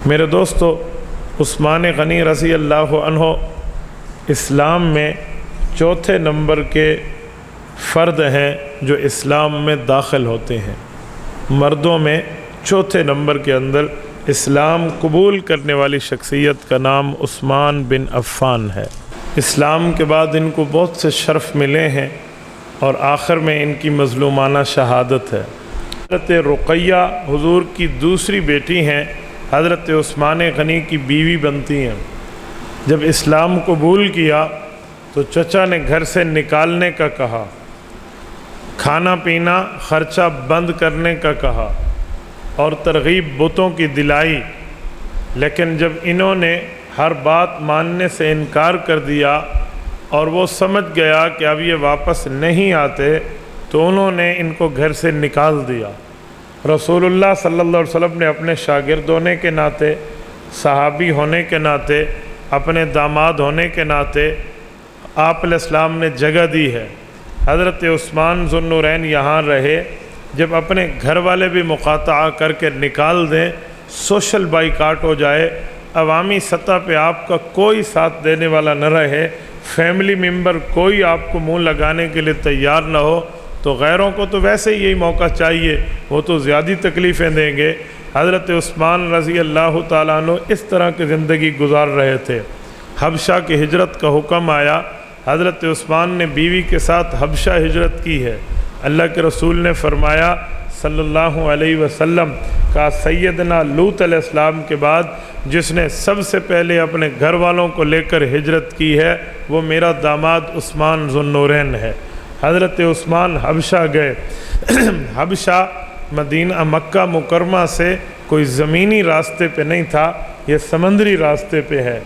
میرے دوستو، عثمان غنی رضی اللہ عنہ اسلام میں چوتھے نمبر کے فرد ہیں جو اسلام میں داخل ہوتے ہیں۔ مردوں میں چوتھے نمبر کے اندر اسلام قبول کرنے والی شخصیت کا نام عثمان بن عفان ہے۔ اسلام کے بعد ان کو بہت سے شرف ملے ہیں اور آخر میں ان کی مظلومانہ شہادت ہے۔ حضرت رقیہ حضور کی دوسری بیٹی ہیں، حضرت عثمان غنی کی بیوی بنتی ہیں۔ جب اسلام قبول کیا تو چچا نے گھر سے نکالنے کا کہا، کھانا پینا خرچہ بند کرنے کا کہا اور ترغیب بتوں کی دلائی، لیکن جب انہوں نے ہر بات ماننے سے انکار کر دیا اور وہ سمجھ گیا کہ اب یہ واپس نہیں آتے تو انہوں نے ان کو گھر سے نکال دیا۔ رسول اللہ صلی اللہ علیہ وسلم نے اپنے شاگرد ہونے کے ناطے، صحابی ہونے کے ناطے، اپنے داماد ہونے کے ناطے آپ علیہ السلام نے جگہ دی ہے۔ حضرت عثمان ذو النورین یہاں رہے، جب اپنے گھر والے بھی مقاطعہ کر کے نکال دیں، سوشل بائیکاٹ ہو جائے، عوامی سطح پہ آپ کا کوئی ساتھ دینے والا نہ رہے، فیملی ممبر کوئی آپ کو منہ لگانے کے لیے تیار نہ ہو، تو غیروں کو تو ویسے ہی یہی موقع چاہیے، وہ تو زیادہ تکلیفیں دیں گے۔ حضرت عثمان رضی اللہ تعالیٰ عنہ اس طرح کی زندگی گزار رہے تھے۔ حبشہ کی ہجرت کا حکم آیا، حضرت عثمان نے بیوی کے ساتھ حبشہ ہجرت کی ہے۔ اللہ کے رسول نے فرمایا صلی اللہ علیہ وسلم کا سیدنا لوط علیہ السلام کے بعد جس نے سب سے پہلے اپنے گھر والوں کو لے کر ہجرت کی ہے وہ میرا داماد عثمان ذو النورین ہے۔ حضرت عثمان حبشہ گئے۔ حبشہ مدینہ مکہ مکرمہ سے کوئی زمینی راستے پہ نہیں تھا، یہ سمندری راستے پہ ہے۔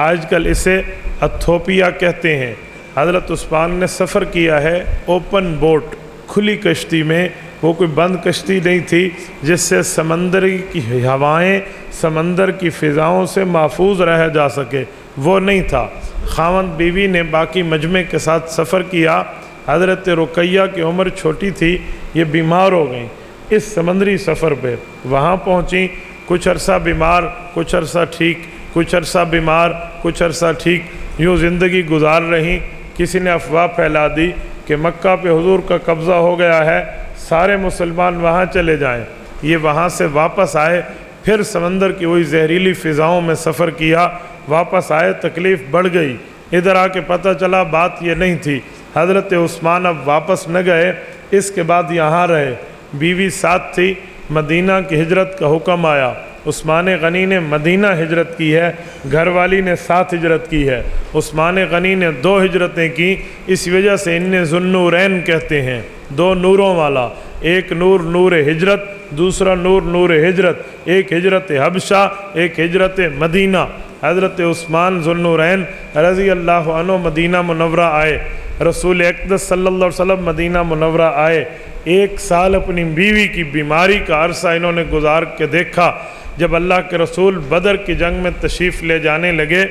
آج کل اسے اتھوپیا کہتے ہیں۔ حضرت عثمان نے سفر کیا ہے اوپن بوٹ، کھلی کشتی میں، وہ کوئی بند کشتی نہیں تھی جس سے سمندری کی ہوائیں، سمندر کی فضاؤں سے محفوظ رہ جا سکے، وہ نہیں تھا۔ خاوند بیوی نے باقی مجمع کے ساتھ سفر کیا۔ حضرت رقیہ کی عمر چھوٹی تھی، یہ بیمار ہو گئیں اس سمندری سفر پہ۔ وہاں پہنچیں، کچھ عرصہ بیمار، کچھ عرصہ ٹھیک، کچھ عرصہ بیمار، کچھ عرصہ ٹھیک، یوں زندگی گزار رہیں۔ کسی نے افواہ پھیلا دی کہ مکہ پہ حضور کا قبضہ ہو گیا ہے، سارے مسلمان وہاں چلے جائیں۔ یہ وہاں سے واپس آئے، پھر سمندر کی وہی زہریلی فضاؤں میں سفر کیا، واپس آئے، تکلیف بڑھ گئی۔ ادھر آ کے پتہ چلا بات یہ نہیں تھی۔ حضرت عثمان اب واپس نہ گئے، اس کے بعد یہاں رہے، بیوی ساتھ تھی۔ مدینہ کی ہجرت کا حکم آیا، عثمان غنی نے مدینہ ہجرت کی ہے، گھر والی نے ساتھ ہجرت کی ہے۔ عثمان غنی نے 2 ہجرتیں کی، اس وجہ سے انہیں ذو النورین کہتے ہیں، 2 نوروں والا۔ ایک نور نور ہجرت، دوسرا نور نور ہجرت، ایک ہجرت حبشہ، ایک ہجرت مدینہ۔ حضرت عثمان ذو النورین رضی اللہ عنہ مدینہ منورہ آئے، رسول اقدس صلی اللہ علیہ وسلم مدینہ منورہ آئے۔ 1 سال اپنی بیوی کی بیماری کا عرصہ انہوں نے گزار کے دیکھا۔ جب اللہ کے رسول بدر کی جنگ میں تشریف لے جانے لگے،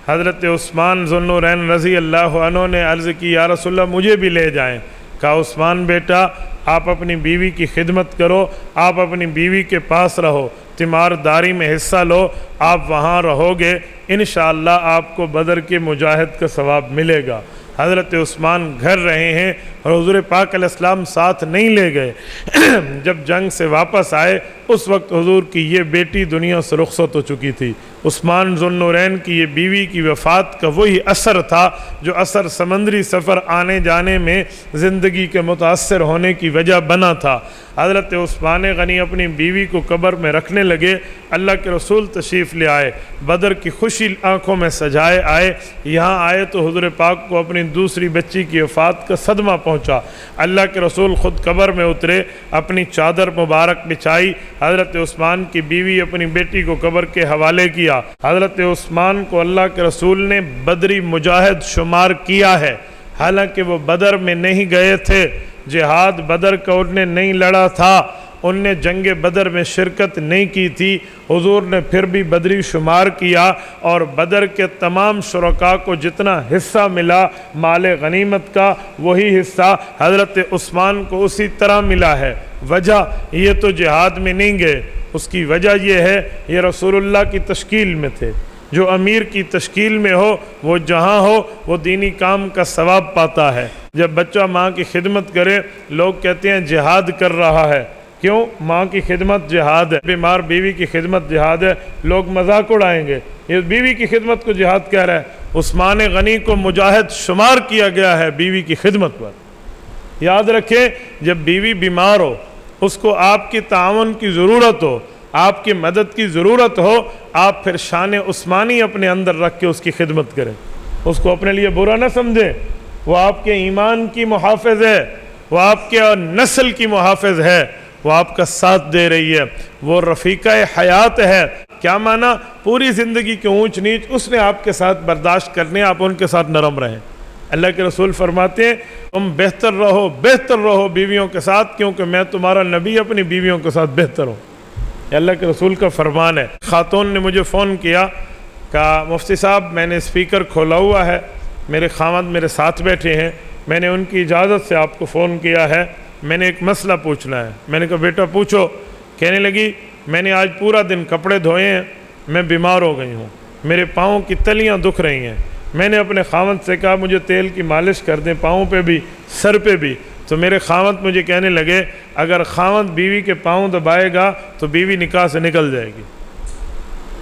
حضرت عثمان ذو النورین رضی اللہ عنہ نے عرض کی، یا رسول اللہ مجھے بھی لے جائیں۔ کہا عثمان بیٹا، آپ اپنی بیوی کی خدمت کرو، آپ اپنی بیوی کے پاس رہو، تیمارداری میں حصہ لو، آپ وہاں رہو گے، انشاءاللہ آپ کو بدر کے مجاہد کا ثواب ملے گا۔ حضرت عثمان گھر رہے ہیں اور حضور پاک علیہ السلام ساتھ نہیں لے گئے۔ جب جنگ سے واپس آئے اس وقت حضور کی یہ بیٹی دنیا سے رخصت ہو چکی تھی۔ عثمان ذو النورین کی یہ بیوی کی وفات کا وہی اثر تھا جو اثر سمندری سفر آنے جانے میں زندگی کے متاثر ہونے کی وجہ بنا تھا۔ حضرت عثمان غنی اپنی بیوی کو قبر میں رکھنے لگے، اللہ کے رسول تشریف لے آئے، بدر کی خوشی آنکھوں میں سجائے آئے۔ یہاں آئے تو حضور پاک کو اپنی دوسری بچی کی وفات کا صدمہ پہنچا۔ اللہ کے رسول خود قبر میں اترے، اپنی چادر مبارک بچھائی، حضرت عثمان کی بیوی اپنی بیٹی کو قبر کے حوالے کیا۔ حضرت عثمان کو اللہ کے رسول نے بدری مجاہد شمار کیا ہے، حالانکہ وہ بدر میں نہیں گئے تھے، جہاد بدر کا انہوں نے نہیں لڑا تھا، ان نے جنگ بدر میں شرکت نہیں کی تھی۔ حضور نے پھر بھی بدری شمار کیا اور بدر کے تمام شرکاء کو جتنا حصہ ملا مال غنیمت کا، وہی حصہ حضرت عثمان کو اسی طرح ملا ہے۔ وجہ یہ تو جہاد میں نہیں گئے، اس کی وجہ یہ ہے یہ رسول اللہ کی تشکیل میں تھے۔ جو امیر کی تشکیل میں ہو وہ جہاں ہو وہ دینی کام کا ثواب پاتا ہے۔ جب بچہ ماں کی خدمت کرے لوگ کہتے ہیں جہاد کر رہا ہے، کیوں؟ ماں کی خدمت جہاد ہے، بیمار بیوی کی خدمت جہاد ہے، لوگ مذاق اڑائیں گے یہ بیوی کی خدمت کو جہاد کہہ رہا ہے۔ عثمان غنی کو مجاہد شمار کیا گیا ہے بیوی کی خدمت پر۔ یاد رکھیں جب بیوی بیمار ہو، اس کو آپ کی تعاون کی ضرورت ہو، آپ کی مدد کی ضرورت ہو، آپ پھر شان عثمانی اپنے اندر رکھ کے اس کی خدمت کریں، اس کو اپنے لیے برا نہ سمجھیں۔ وہ آپ کے ایمان کی محافظ ہے، وہ آپ کے نسل کی محافظ ہے، وہ آپ کا ساتھ دے رہی ہے، وہ رفیقہ حیات ہے۔ کیا معنی؟ پوری زندگی کی اونچ نیچ اس نے آپ کے ساتھ برداشت کرنے، آپ ان کے ساتھ نرم رہیں۔ اللہ کے رسول فرماتے ہیں تم بہتر رہو بیویوں کے ساتھ، کیونکہ میں تمہارا نبی اپنی بیویوں کے ساتھ بہتر ہوں۔ یہ اللہ کے رسول کا فرمان ہے۔ خاتون نے مجھے فون کیا، کہا مفتی صاحب میں نے اسپیکر کھولا ہوا ہے، میرے خاوند میرے ساتھ بیٹھے ہیں، میں نے ان کی اجازت سے آپ کو فون کیا ہے، میں نے ایک مسئلہ پوچھنا ہے۔ میں نے کہا بیٹا پوچھو۔ کہنے لگی میں نے آج پورا دن کپڑے دھوئے ہیں، میں بیمار ہو گئی ہوں، میرے پاؤں کی تلیاں دکھ رہی ہیں، میں نے اپنے خاوند سے کہا مجھے تیل کی مالش کر دیں پاؤں پہ بھی سر پہ بھی، تو میرے خاوند مجھے کہنے لگے اگر خاوند بیوی کے پاؤں دبائے گا تو بیوی نکاح سے نکل جائے گی۔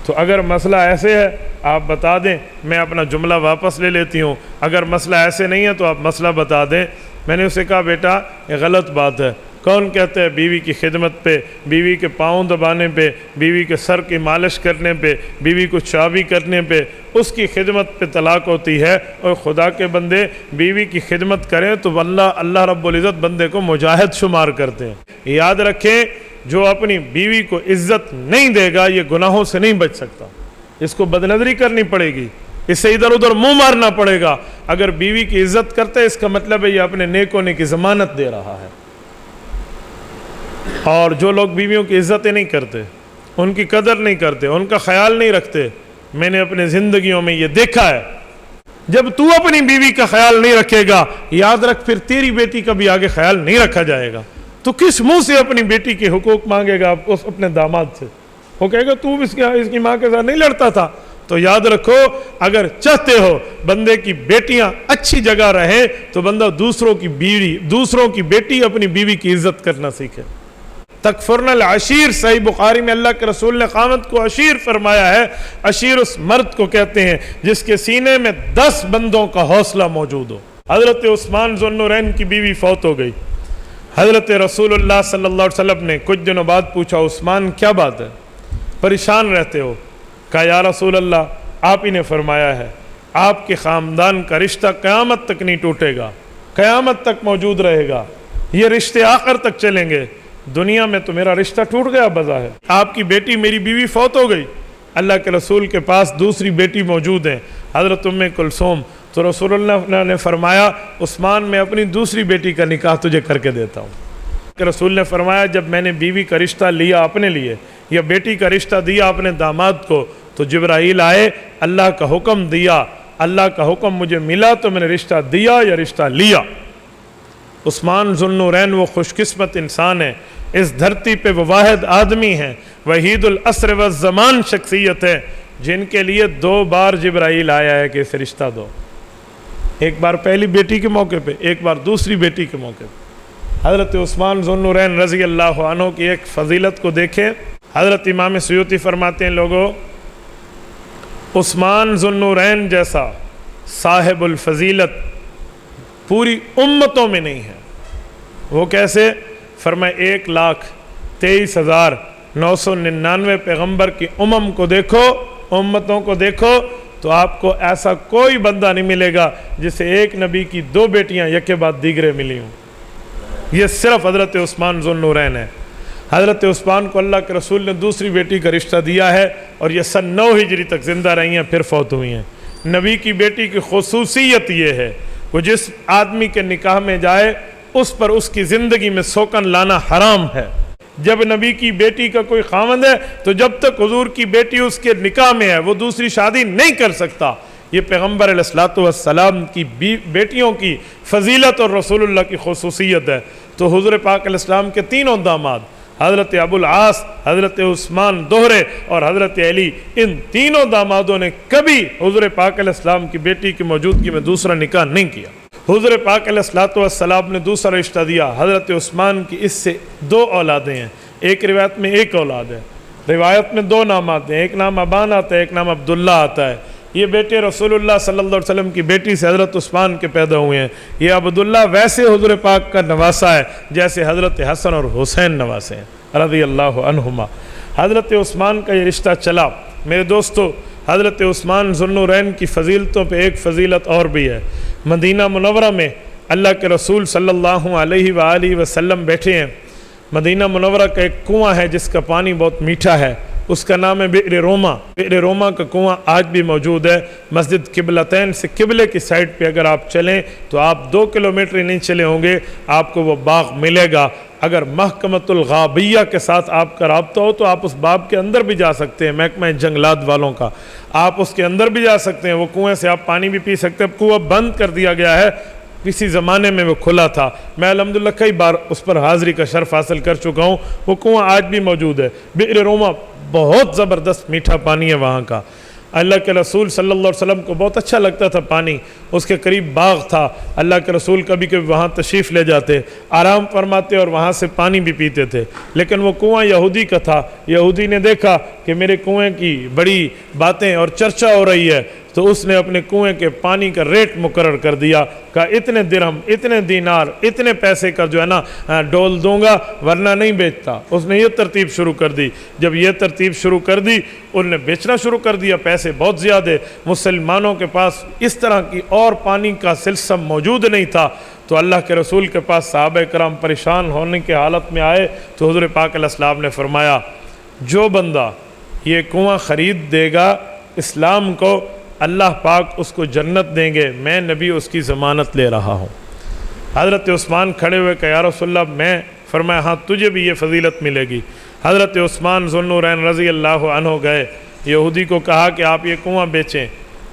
تو اگر مسئلہ ایسے ہے آپ بتا دیں، میں اپنا جملہ واپس لے لیتی ہوں، اگر مسئلہ ایسے نہیں ہے تو آپ مسئلہ بتا دیں۔ میں نے اسے کہا بیٹا یہ غلط بات ہے، کون کہتا ہے بیوی کی خدمت پہ، بیوی کے پاؤں دبانے پہ، بیوی کے سر کی مالش کرنے پہ، بیوی کو چابی کرنے پہ، اس کی خدمت پہ طلاق ہوتی ہے؟ اور خدا کے بندے بیوی کی خدمت کریں تو اللہ رب العزت بندے کو مجاہد شمار کرتے ہیں۔ یاد رکھیں جو اپنی بیوی کو عزت نہیں دے گا یہ گناہوں سے نہیں بچ سکتا، اس کو بدنظری کرنی پڑے گی، اس سے ادھر ادھر منہ مارنا پڑے گا۔ اگر بیوی کی عزت کرتا ہے اس کا مطلب ہے یہ اپنے نیک ہونے کی ضمانت دے رہا ہے۔ اور جو لوگ بیویوں کی عزتیں نہیں کرتے، ان کی قدر نہیں کرتے، ان کا خیال نہیں رکھتے، میں نے اپنے زندگیوں میں یہ دیکھا ہے، جب تو اپنی بیوی کا خیال نہیں رکھے گا یاد رکھ پھر تیری بیٹی کا بھی آگے خیال نہیں رکھا جائے گا۔ تو کس منہ سے اپنی بیٹی کے حقوق مانگے گا اپنے داماد سے؟ وہ کہے گا تو اس کی ماں کے ساتھ نہیں لڑتا تھا۔ تو یاد رکھو اگر چاہتے ہو بندے کی بیٹیاں اچھی جگہ رہیں تو بندہ دوسروں کی بیٹی اپنی بیوی کی عزت کرنا سیکھے۔ تکفرن العشیر، صحیح بخاری میں اللہ کے رسول نے خامد کو عشیر فرمایا ہے۔ عشیر اس مرد کو کہتے ہیں جس کے سینے میں 10 بندوں کا حوصلہ موجود ہو۔ حضرت عثمان ذو النورین کی بیوی فوت ہو گئی، حضرت رسول اللہ صلی اللہ علیہ وسلم نے کچھ دنوں بعد پوچھا عثمان کیا بات ہے، پریشان رہتے ہو؟ کہا یا رسول اللہ آپ ہی نے فرمایا ہے آپ کے خاندان کا رشتہ قیامت تک نہیں ٹوٹے گا، قیامت تک موجود رہے گا، یہ رشتے آخر تک چلیں گے۔ دنیا میں تو میرا رشتہ ٹوٹ گیا بظاہر، آپ کی بیٹی میری بیوی فوت ہو گئی، اللہ کے رسول کے پاس دوسری بیٹی موجود ہے حضرت ام کلثوم، تو رسول اللہ نے فرمایا عثمان میں اپنی دوسری بیٹی کا نکاح تجھے کر کے دیتا ہوں۔ کہ رسول نے فرمایا جب میں نے بیوی کا رشتہ لیا اپنے لیے یا بیٹی کا رشتہ دیا اپنے داماد کو تو جبرائیل آئے، اللہ کا حکم دیا، اللہ کا حکم مجھے ملا تو میں نے رشتہ دیا یا رشتہ لیا۔ عثمان ذو النورین وہ خوش قسمت انسان ہے، اس دھرتی پہ وہ واحد آدمی ہیں، وحید العصر والزمان شخصیت ہے جن کے لیے 2 بار جبرائیل آیا ہے کہ اسے رشتہ دو، ایک بار پہلی بیٹی کے موقع پہ، ایک بار دوسری بیٹی کے موقع پہ۔ حضرت عثمان ذو النورین رضی اللہ عنہ کی ایک فضیلت کو دیکھیں، حضرت امام سیوطی فرماتے ہیں لوگوں عثمان ذو النورین جیسا صاحب الفضیلت پوری امتوں میں نہیں ہے۔ وہ کیسے؟ فرمائے 1,23,999 پیغمبر کی امم کو دیکھو، امتوں کو دیکھو تو آپ کو ایسا کوئی بندہ نہیں ملے گا جسے ایک نبی کی 2 بیٹیاں یکے بعد دیگرے ملی ہوں، یہ صرف حضرت عثمان ذو النورین ہے۔ حضرت عثمان کو اللہ کے رسول نے دوسری بیٹی کا رشتہ دیا ہے اور یہ سن 9 ہجری تک زندہ رہی ہیں پھر فوت ہوئی ہیں۔ نبی کی بیٹی کی خصوصیت یہ ہے وہ جس آدمی کے نکاح میں جائے اس پر اس کی زندگی میں سوکن لانا حرام ہے۔ جب نبی کی بیٹی کا کوئی خاوند ہے تو جب تک حضور کی بیٹی اس کے نکاح میں ہے وہ دوسری شادی نہیں کر سکتا۔ یہ پیغمبر علیہ الصلوۃ والسلام کی بیٹیوں کی فضیلت اور رسول اللہ کی خصوصیت ہے۔ تو حضور پاک علیہ السلام کے 3 داماد حضرت ابو العاص، حضرت عثمان دوہرے اور حضرت علی، ان تینوں دامادوں نے کبھی حضور پاک علیہ السلام کی بیٹی کی موجودگی میں دوسرا نکاح نہیں کیا۔ حضور پاک علیہ السلام نے دوسرا رشتہ دیا۔ حضرت عثمان کی اس سے 2 اولادیں ہیں، ایک روایت میں 1 اولاد ہے، روایت میں 2 نام آتے ہیں، ایک نام ابان آتا ہے، ایک نام عبداللہ آتا ہے۔ یہ بیٹے رسول اللہ صلی اللہ علیہ وسلم کی بیٹی سے حضرت عثمان کے پیدا ہوئے ہیں۔ یہ عبداللہ ویسے حضور پاک کا نواسا ہے جیسے حضرت حسن اور حسین نواسے ہیں رضی اللہ عنہما۔ حضرت عثمان کا یہ رشتہ چلا۔ میرے دوستو، حضرت عثمان ذو النورین کی فضیلتوں پہ ایک فضیلت اور بھی ہے۔ مدینہ منورہ میں اللہ کے رسول صلی اللہ علیہ وآلہ وسلم بیٹھے ہیں۔ مدینہ منورہ کا ایک کنواں ہے جس کا پانی بہت میٹھا ہے، اس کا نام ہے بئر روما۔ بئر روما کا کنواں آج بھی موجود ہے۔ مسجد قبلتین سے قبلے کی سائڈ پہ اگر آپ چلیں تو آپ 2 کلومیٹر نہیں چلے ہوں گے، آپ کو وہ باغ ملے گا۔ اگر محکمۃ الغابیہ کے ساتھ آپ کا رابطہ ہو تو آپ اس باغ کے اندر بھی جا سکتے ہیں، محکمہ جنگلات والوں کا، آپ اس کے اندر بھی جا سکتے ہیں۔ وہ کنویں سے آپ پانی بھی پی سکتے ہیں۔ کنواں بند کر دیا گیا ہے، کسی زمانے میں وہ کھلا تھا۔ میں الحمدللہ کئی بار اس پر حاضری کا شرف حاصل کر چکا ہوں۔ وہ کنواں آج بھی موجود ہے۔ بئر روما بہت زبردست میٹھا پانی ہے وہاں کا۔ اللہ کے رسول صلی اللہ علیہ وسلم کو بہت اچھا لگتا تھا پانی، اس کے قریب باغ تھا۔ اللہ کے رسول کبھی کبھی وہاں تشریف لے جاتے، آرام فرماتے اور وہاں سے پانی بھی پیتے تھے۔ لیکن وہ کنواں یہودی کا تھا۔ یہودی نے دیکھا کہ میرے کنویں کی بڑی باتیں اور چرچا ہو رہی ہے، تو اس نے اپنے کنویں کے پانی کا ریٹ مقرر کر دیا، کہا اتنے درہم، اتنے دینار، اتنے پیسے کا جو ہے نا ڈول دوں گا ورنہ نہیں بیچتا۔ اس نے یہ ترتیب شروع کر دی۔ جب یہ ترتیب شروع کر دی، انہوں نے بیچنا شروع کر دیا۔ پیسے بہت زیادہ، مسلمانوں کے پاس اس طرح کی اور پانی کا سلسلہ موجود نہیں تھا۔ تو اللہ کے رسول کے پاس صحابہ کرام پریشان ہونے کے حالت میں آئے تو حضور پاک علیہ السلام نے فرمایا، جو بندہ یہ کنواں خرید دے گا اسلام کو، اللہ پاک اس کو جنت دیں گے، میں نبی اس کی ضمانت لے رہا ہوں۔ حضرت عثمان کھڑے ہوئے کہ یا رسول اللہ میں، فرمایا ہاں تجھے بھی یہ فضیلت ملے گی۔ حضرت عثمان ذو النورین رضی اللہ عنہ گئے، یہودی کو کہا کہ آپ یہ کنواں بیچیں۔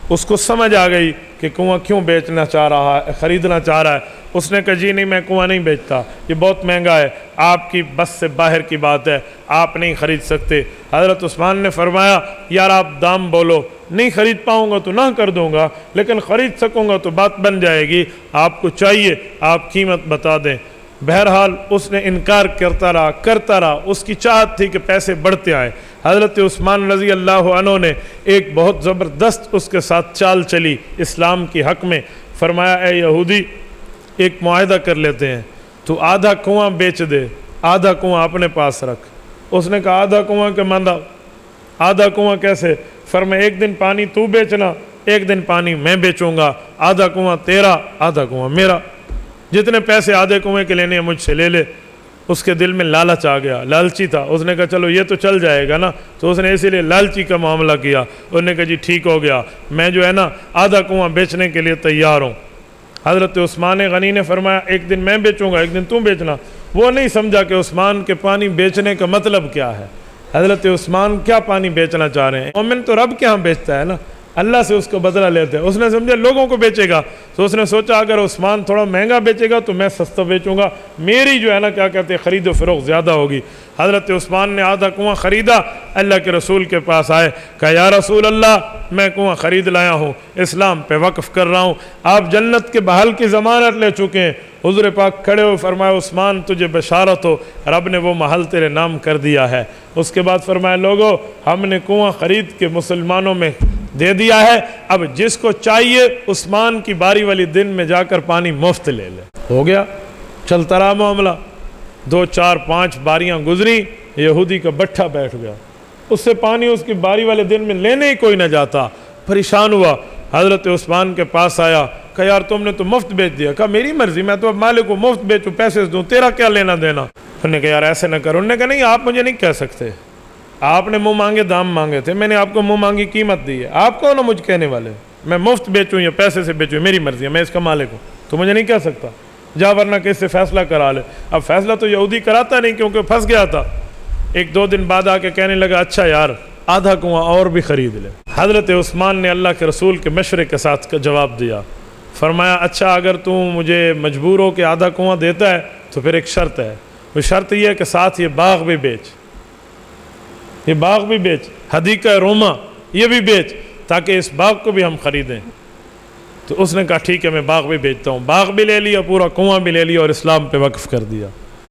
اس کو سمجھ آ گئی کہ کنواں کیوں بیچنا چاہ رہا ہے، خریدنا چاہ رہا ہے۔ اس نے کہا جی نہیں، میں کنواں نہیں بیچتا، یہ بہت مہنگا ہے، آپ کی بس سے باہر کی بات ہے، آپ نہیں خرید سکتے۔ حضرت عثمان نے فرمایا یار آپ دام بولو، نہیں خرید پاؤں گا تو نہ کر دوں گا، لیکن خرید سکوں گا تو بات بن جائے گی، آپ کو چاہیے آپ قیمت بتا دیں۔ بہرحال اس نے انکار کرتا رہا، اس کی چاہت تھی کہ پیسے بڑھتے آئے۔ حضرت عثمان رضی اللہ عنہ نے ایک بہت زبردست اس کے ساتھ چال چلی اسلام کی حق میں۔ فرمایا اے یہودی، ایک معاہدہ کر لیتے ہیں، تو آدھا کنواں بیچ دے، آدھا کنواں اپنے پاس رکھ۔ اس نے کہا آدھا کنواں کے ماندہ، آدھا کنواں کیسے؟ فرمایا ایک دن پانی تو بیچنا، ایک دن پانی میں بیچوں گا، آدھا کنواں تیرا، آدھا کنواں میرا، جتنے پیسے آدھے کنویں کے لینے ہیں مجھ سے لے لے۔ اس کے دل میں لالچ آ گیا، لالچی تھا۔ اس نے کہا چلو یہ تو چل جائے گا نا، تو اس نے اسی لیے لالچی کا معاملہ کیا۔ انہوں نے کہا جی ٹھیک ہو گیا، میں جو ہے نا آدھا کنواں بیچنے کے لیے تیار ہوں۔ حضرت عثمان غنی نے فرمایا ایک دن میں بیچوں گا، ایک دن تم بیچنا۔ وہ نہیں سمجھا کہ عثمان کے پانی بیچنے کا مطلب کیا ہے، حضرت عثمان کیا پانی بیچنا چاہ رہے ہیں۔ مومن تو رب کے ہاں بیچتا ہے نا، اللہ سے اس کو بدلہ لیتے ہیں۔ اس نے سمجھا لوگوں کو بیچے گا، تو اس نے سوچا اگر عثمان تھوڑا مہنگا بیچے گا تو میں سستا بیچوں گا، میری جو ہے نا کیا کہتے ہیں خرید و فروخت زیادہ ہوگی۔ حضرت عثمان نے آدھا کنواں خریدا، اللہ کے رسول کے پاس آئے، کہا یا رسول اللہ میں کنواں خرید لایا ہوں، اسلام پہ وقف کر رہا ہوں، آپ جنت کے بحال کی ضمانت لے چکے ہیں۔ حضور پاک کھڑے ہوئے فرمایا عثمان تجھے بشارت ہو، رب نے وہ محل تیرے نام کر دیا ہے۔ اس کے بعد فرمایا لوگو ہم نے کنواں خرید کے مسلمانوں میں دے دیا ہے، اب جس کو چاہیے عثمان کی باری والی دن میں جا کر پانی مفت لے لے۔ ہو گیا، چلتا رہا معاملہ، 2 4 5 باریاں گزری، یہودی کا بٹھا بیٹھ گیا، اس سے پانی اس کی باری والے دن میں لینے ہی کوئی نہ جاتا، پریشان ہوا۔ حضرت عثمان کے پاس آیا، کہا یار تم نے تو مفت بیچ دیا۔ کہا میری مرضی، میں تو اب مالک کو مفت بیچوں، پیسے دوں، تیرا کیا لینا دینا۔ انہوں نے کہا یار ایسے نہ کرو۔ انہوں نے کہا نہیں آپ مجھے نہیں کہہ سکتے، آپ نے منہ مانگے دام مانگے تھے، میں نے آپ کو منہ مانگی قیمت دی ہے، آپ کون ہو مجھ کہنے والے؟ میں مفت بیچوں یا پیسے سے بیچوں میری مرضی ہے، میں اس کا مالک ہوں، تو مجھے نہیں کہہ سکتا، جا ورنہ کس سے فیصلہ کرا لے۔ اب فیصلہ تو یہودی کراتا نہیں کیونکہ پھنس گیا تھا۔ 1 2 دن بعد آ کے کہنے لگا اچھا یار آدھا کنواں اور بھی خرید لے۔ حضرت عثمان نے اللہ کے رسول کے مشورے کے ساتھ جواب دیا، فرمایا اچھا اگر تو مجھے مجبور ہو کہ آدھا کنواں دیتا ہے تو پھر ایک شرط ہے، وہ شرط یہ ہے کہ ساتھ یہ باغ بھی بیچ، یہ باغ بھی بیچ، حدیقہ روما یہ بھی بیچ، تاکہ اس باغ کو بھی ہم خریدیں۔ تو اس نے کہا ٹھیک ہے میں باغ بھی بیچتا ہوں، باغ بھی لے لیا، پورا کنواں بھی لے لیا اور اسلام پہ وقف کر دیا۔